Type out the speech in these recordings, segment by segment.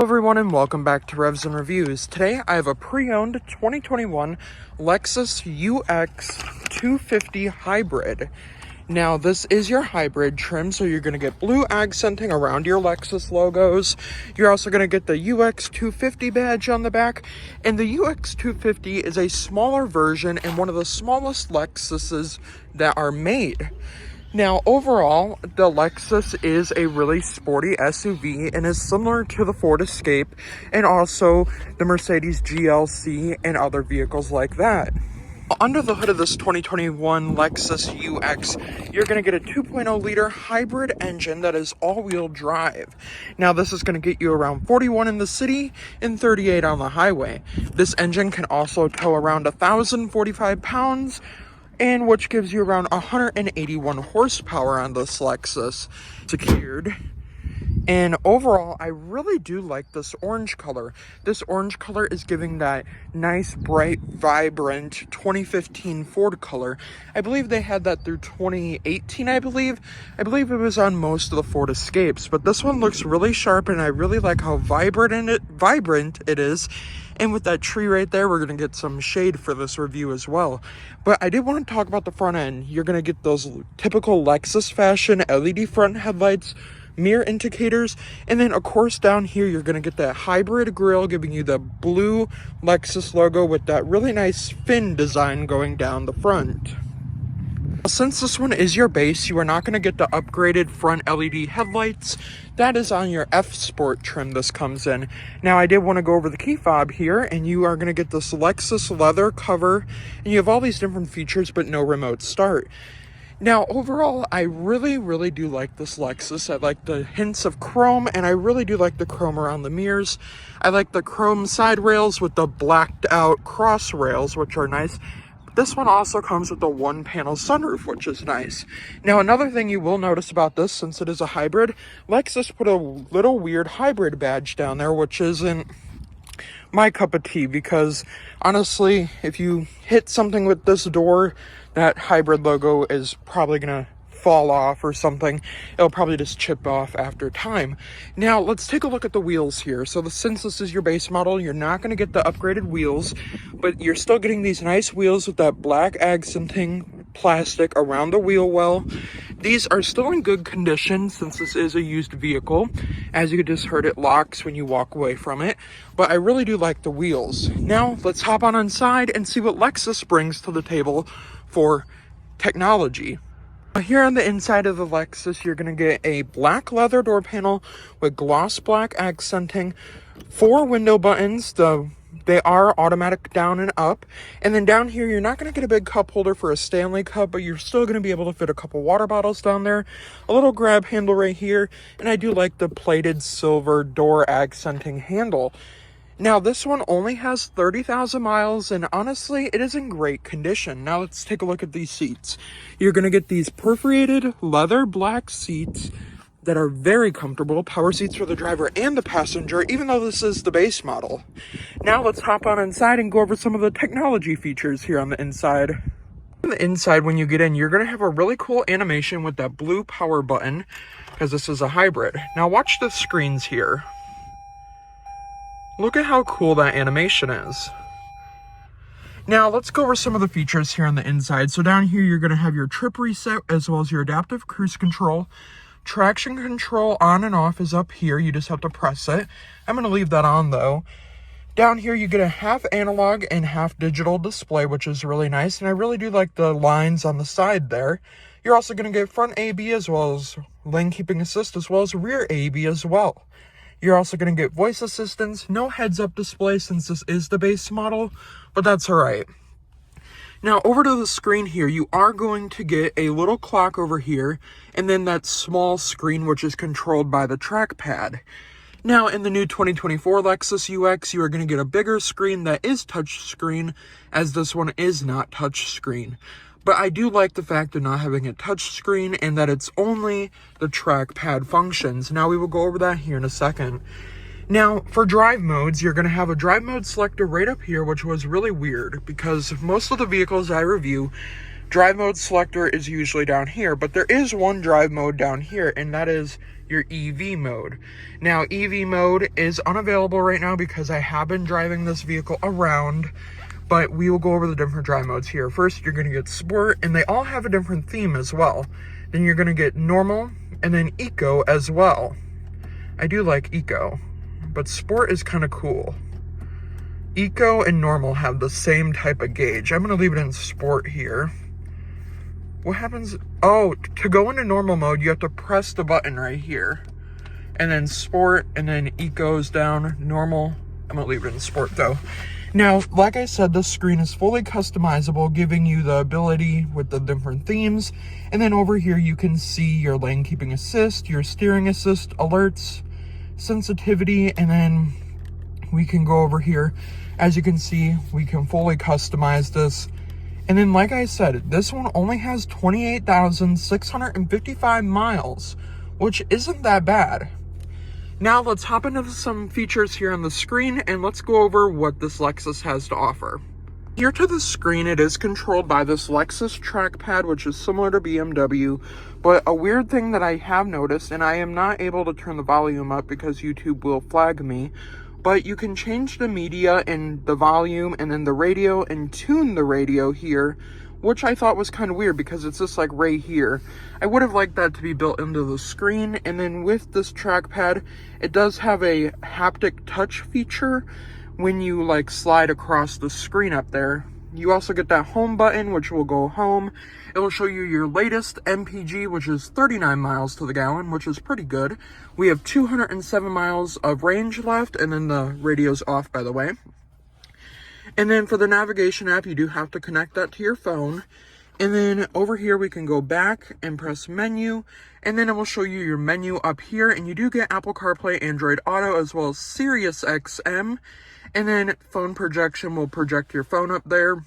Hello everyone and welcome back to Revs and Reviews. Today I have a pre-owned 2021 Lexus UX 250 hybrid. Now this is your hybrid trim, so you're going to get blue accenting around your Lexus logos. You're also going to get the UX 250 badge on the back, and the UX 250 is a smaller version and one of the smallest Lexuses that are made. Now, overall, the Lexus is a really sporty SUV and is similar to the Ford Escape and also the Mercedes GLC and other vehicles like that. Under the hood of this 2021 Lexus UX, you're going to get a 2.0-liter hybrid engine that is all-wheel drive. Now, this is going to get you around 41 in the city and 38 on the highway. This engine can also tow around 1,045 pounds, and which gives you around 181 horsepower on this Lexus. Secured. And overall, I really do like this orange color. This orange color is giving that nice, bright, vibrant 2015 Ford color. I believe they had that through 2018, I believe. I believe it was on most of the Ford Escapes. But this one looks really sharp, and I really like how vibrant it is. And with that tree right there, we're going to get some shade for this review as well. But I did want to talk about the front end. You're going to get those typical Lexus fashion LED front headlights, mirror indicators, and then of course down here you're going to get that hybrid grille giving you the blue Lexus logo with that really nice fin design going down the front. Since this one is your base, you are not going to get the upgraded front LED headlights. That is on your F Sport trim this comes in. Now, I did want to go over the key fob here, and you are going to get this Lexus leather cover, and you have all these different features, but no remote start. Now, overall, I really do like this Lexus. I like the hints of chrome, and I really do like the chrome around the mirrors. I like the chrome side rails with the blacked out cross rails, which are nice. This one also comes with a one-panel sunroof, which is nice. Now, another thing you will notice about this, since it is a hybrid, Lexus put a little weird hybrid badge down there, which isn't my cup of tea, because honestly, if you hit something with this door, that hybrid logo is probably going to fall off or something. It'll probably just chip off after time. Now, let's take a look at the wheels here. So since this is your base model, you're not going to get the upgraded wheels, but you're still getting these nice wheels with that black accenting plastic around the wheel well. These are still in good condition since this is a used vehicle. As you just heard, it locks when you walk away from it, but I really do like the wheels. Now, let's hop on inside and see what Lexus brings to the table for technology. Here on the inside of the Lexus, you're going to get a black leather door panel with gloss black accenting, 4 window buttons. They are automatic down and up. And then down here, you're not going to get a big cup holder for a Stanley cup, but you're still going to be able to fit a couple water bottles down there. A little grab handle right here. And I do like the plated silver door accenting handle. Now, this one only has 30,000 miles, and honestly, it is in great condition. Now, let's take a look at these seats. You're going to get these perforated leather black seats that are very comfortable, power seats for the driver and the passenger, even though this is the base model. Now, let's hop on inside and go over some of the technology features here on the inside. On the inside, when you get in, you're going to have a really cool animation with that blue power button, because this is a hybrid. Now, watch the screens here. Look at how cool that animation is. Now, let's go over some of the features here on the inside. So down here, you're going to have your trip reset as well as your adaptive cruise control. Traction control on and off is up here. You just have to press it. I'm going to leave that on, though. Down here, you get a half analog and half digital display, which is really nice. And I really do like the lines on the side there. You're also going to get front AB as well as lane keeping assist as well as rear AB as well. You're also going to get voice assistance, no heads-up display since this is the base model, but that's all right. Now, over to the screen here, you are going to get a little clock over here, and then that small screen which is controlled by the trackpad. Now, in the new 2024 Lexus UX, you are going to get a bigger screen that is touchscreen, as this one is not touchscreen. But I do like the fact of not having a touch screen and that it's only the trackpad functions. Now, we will go over that here in a second. Now, for drive modes, you're going to have a drive mode selector right up here, which was really weird because most of the vehicles I review drive mode selector is usually down here, but there is one drive mode down here, and that is your EV mode. Now, EV mode is unavailable right now because I have been driving this vehicle around, but we will go over the different drive modes here. First, you're going to get sport, and they all have a different theme as well. Then you're going to get normal, and then eco as well. I do like eco, but sport is kind of cool. Eco and normal have the same type of gauge. I'm going to leave it in sport here. What happens? Oh, to go into normal mode, you have to press the button right here. And then sport, and then eco's down, normal. I'm going to leave it in sport though. Now, like I said, this screen is fully customizable, giving you the ability with the different themes. And then over here, you can see your lane keeping assist, your steering assist, alerts, sensitivity, and then we can go over here. As you can see, we can fully customize this. And then, like I said, this one only has 28,655 miles, which isn't that bad. Now, let's hop into some features here on the screen, and let's go over what this Lexus has to offer. Here to the screen, it is controlled by this Lexus trackpad, which is similar to BMW, but a weird thing that I have noticed, and I am not able to turn the volume up because YouTube will flag me, but you can change the media and the volume and then the radio and tune the radio here, which I thought was kind of weird because it's just like right here. I would have liked that to be built into the screen. And then with this trackpad, it does have a haptic touch feature when you like slide across the screen up there. You also get that home button, which will go home. It will show you your latest MPG, which is 39 miles to the gallon, which is pretty good. We have 207 miles of range left, and then the radio's off, by the way. And then for the navigation app, you do have to connect that to your phone. And then over here, we can go back and press menu, and then it will show you your menu up here. And you do get Apple CarPlay, Android Auto, as well as Sirius XM. And then phone projection will project your phone up there.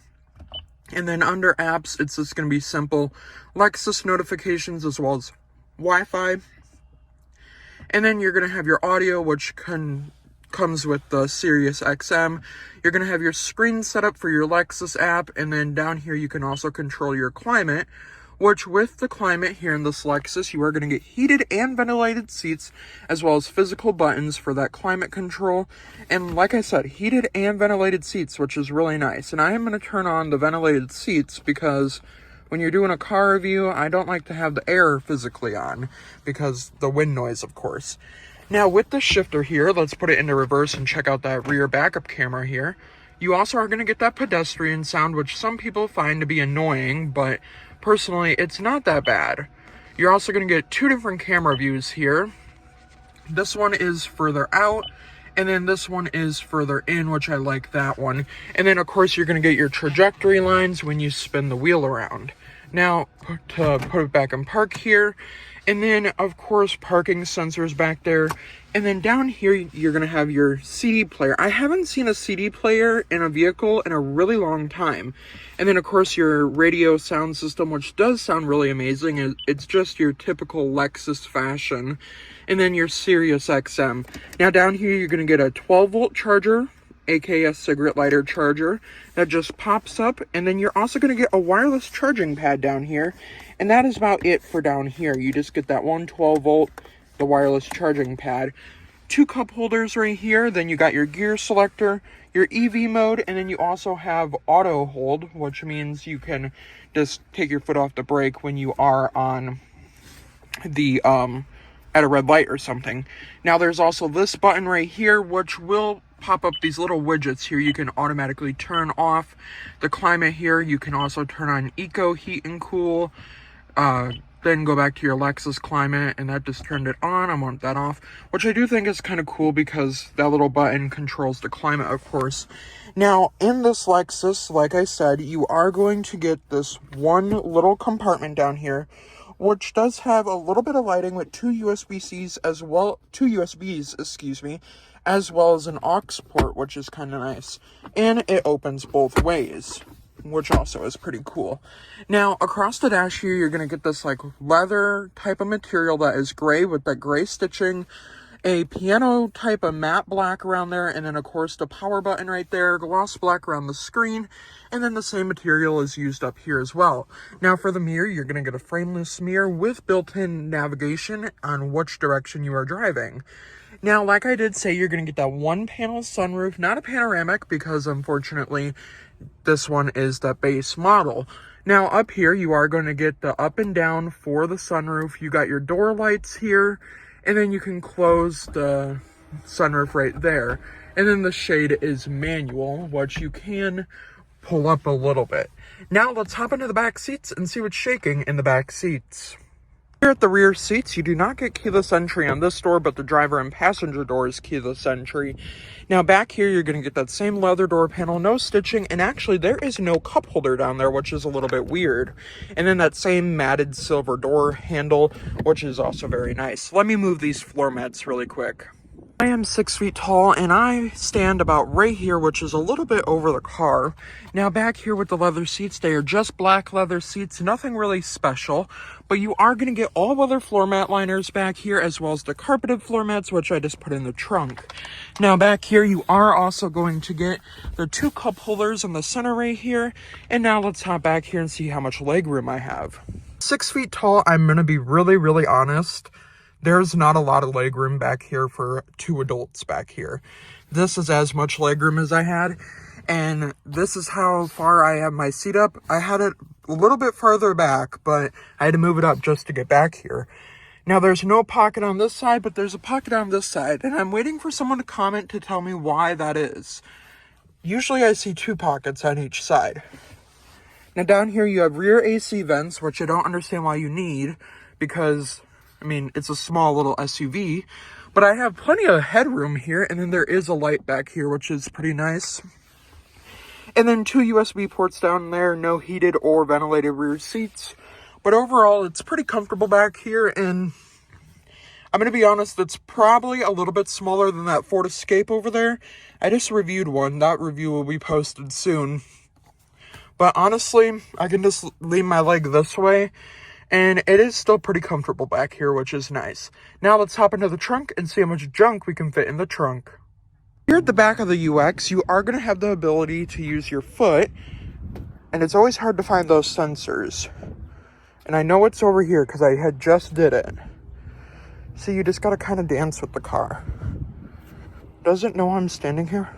And then under apps, it's just going to be simple Lexus notifications as well as Wi-Fi. And then you're going to have your audio, which comes with the Sirius XM. You're going to have your screen set up for your Lexus app. And then down here, you can also control your climate, which with the climate here in this Lexus, you are going to get heated and ventilated seats, as well as physical buttons for that climate control. And like I said, heated and ventilated seats, which is really nice. And I am going to turn on the ventilated seats because when you're doing a car review, I don't like to have the air physically on because the wind noise, of course. Now with the shifter here, let's put it into reverse and check out that rear backup camera here. You also are going to get that pedestrian sound, which some people find to be annoying, but personally, it's not that bad. You're also going to get two different camera views here. This one is further out, and then this one is further in, which I like that one. And then, of course, you're going to get your trajectory lines when you spin the wheel around. Now, to put it back in park here, and then, of course, parking sensors back there. And then down here, you're going to have your CD player. I haven't seen a CD player in a vehicle in a really long time. And then, of course, your radio sound system, which does sound really amazing. It's just your typical Lexus fashion. And then your Sirius XM. Now, down here, you're going to get a 12-volt charger, aka a cigarette lighter charger, that just pops up. And then you're also going to get a wireless charging pad down here. And that is about it for down here. You just get that one 12-volt, the wireless charging pad, two cup holders right here. Then you got your gear selector, your EV mode, and then you also have auto hold, which means you can just take your foot off the brake when you are on the at a red light or something. Now there's also this button right here, which will pop up these little widgets here. You can automatically turn off the climate here. You can also turn on eco, heat and cool. Then go back to your Lexus climate, and that just turned it on. I want that off, which I do think is kind of cool because that little button controls the climate, of course. Now, in this Lexus, like I said, you are going to get this one little compartment down here, which does have a little bit of lighting with two USBs, as well as an aux port, which is kind of nice. And it opens both ways, which also is pretty cool. Now, across the dash here, you're going to get this like leather type of material that is gray with that gray stitching. a piano type of matte black around there, and then of course the power button right there, gloss black around the screen, and then the same material is used up here as well. Now for the mirror, you're going to get a frameless mirror with built-in navigation on which direction you are driving. Now, like I did say, you're going to get that one panel sunroof, not a panoramic, because unfortunately this one is the base model. Now up here, you are going to get the up and down for the sunroof. You got your door lights here, and then you can close the sunroof right there. And then the shade is manual, which you can pull up a little bit. Now let's hop into the back seats and see what's shaking in the back seats. Here at the rear seats, you do not get keyless entry on this door, but the driver and passenger door is keyless entry. Now back here, you're going to get that same leather door panel, no stitching, and actually there is no cup holder down there, which is a little bit weird. And then that same matted silver door handle, which is also very nice. Let me move these floor mats really quick. I am 6 feet tall, and I stand about right here, which is a little bit over the car. Now back here with the leather seats, they are just black leather seats, nothing really special, but you are going to get all weather floor mat liners back here, as well as the carpeted floor mats, which I just put in the trunk. Now back here, you are also going to get the 2 cup holders in the center right here, and now let's hop back here and see how much leg room I have. 6 feet tall, I'm going to be really honest. There's not a lot of leg room back here for 2 adults back here. This is as much leg room as I had, and this is how far I have my seat up. I had it a little bit farther back, but I had to move it up just to get back here. Now there's no pocket on this side, but there's a pocket on this side, and I'm waiting for someone to comment to tell me why that is. Usually I see 2 pockets on each side. Now down here you have rear AC vents, which I don't understand why you need, because I mean, it's a small little SUV, but I have plenty of headroom here, and then there is a light back here, which is pretty nice. And then 2 USB ports down there, no heated or ventilated rear seats. But overall, it's pretty comfortable back here, and I'm going to be honest, it's probably a little bit smaller than that Ford Escape over there. I just reviewed one. That review will be posted soon. But honestly, I can just lean my leg this way, and it is still pretty comfortable back here, which is nice. Now let's hop into the trunk and see how much junk we can fit in the trunk. Here at the back of the UX, you are going to have the ability to use your foot, and it's always hard to find those sensors. And I know it's over here because I had just did it. So you just got to kind of dance with the car. Does it know I'm standing here?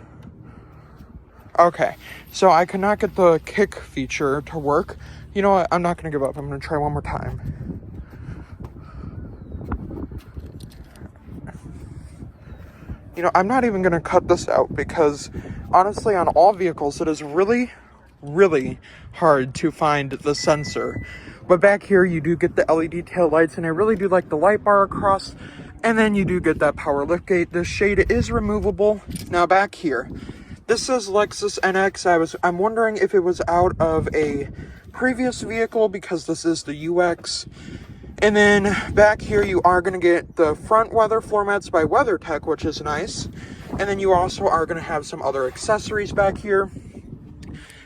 Okay, so I could not get the kick feature to work. You know what? I'm not going to give up. I'm going to try one more time. You know, I'm not even going to cut this out because, honestly, on all vehicles, it is really hard to find the sensor. But back here, you do get the LED tail lights, and I really do like the light bar across. And then you do get that power liftgate. This shade is removable. Now back here, this says Lexus NX. I'm wondering if it was out of a previous vehicle because this is the UX. And then back here you are going to get the front weather floor mats by WeatherTech, which is nice. And then you also are going to have some other accessories back here.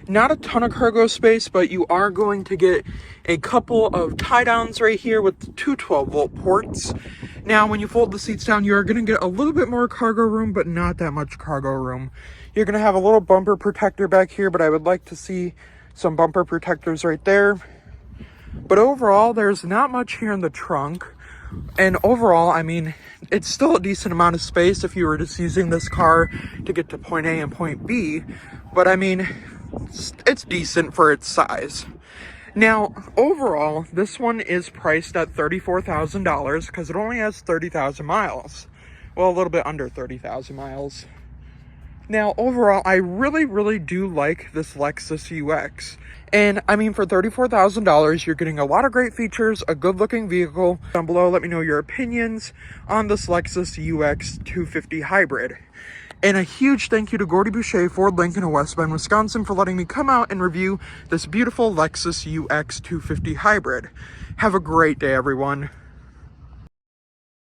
Not a ton of cargo space, but you are going to get a couple of tie downs right here with 2 12-volt ports. Now when you fold the seats down, you are going to get a little bit more cargo room, but not that much cargo room. You're going to have a little bumper protector back here, but I would like to see some bumper protectors right there. But overall, there's not much here in the trunk. And overall, I mean, it's still a decent amount of space if you were just using this car to get to point A and point B. But I mean, it's decent for its size. Now, overall, this one is priced at $34,000 because it only has 30,000 miles. Well, a little bit under 30,000 miles. Now, overall, I really do like this Lexus UX. And, I mean, for $34,000, you're getting a lot of great features, a good-looking vehicle. Down below, let me know your opinions on this Lexus UX 250 Hybrid. And a huge thank you to Gordy Boucher, Ford Lincoln of West Bend, Wisconsin, for letting me come out and review this beautiful Lexus UX 250 Hybrid. Have a great day, everyone.